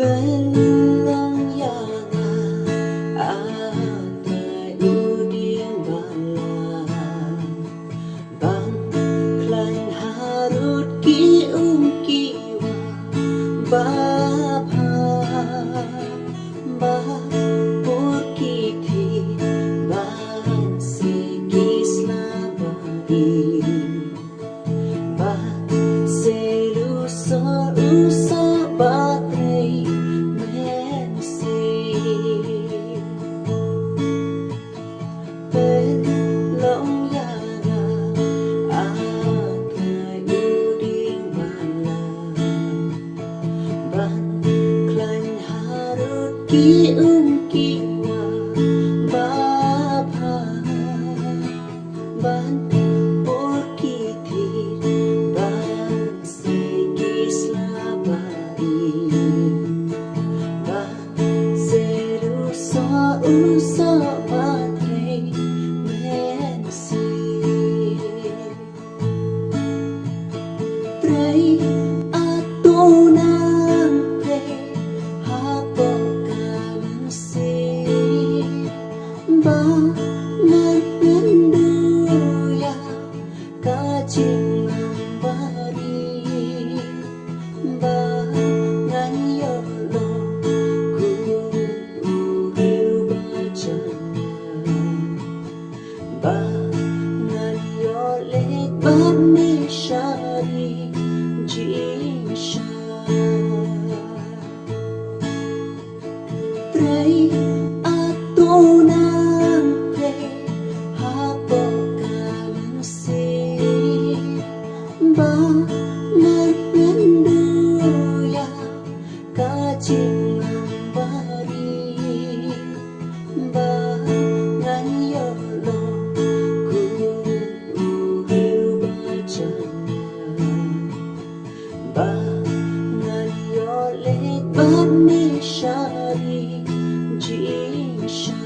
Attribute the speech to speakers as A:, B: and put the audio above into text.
A: Belong yaga atai uding bala bang klein harut ki kiwa bapha ba purki thi ban si kislabari ba selu so usa batrei mensi belong yaga atai uding bala ban klein harut ki kiwa bapha ban purki thi ban si kislabari ba seru so usa batrei mensi trei atunang trei hapo kamansi ba nagpenduya kacing bari ba nganyolo ku bacan ba nganyole ba mishari jisha trei atunang trei hapo kamansi ba nagpenduya kacing bari ba nganyolo ku bacan ba nganyole ba mishari jisha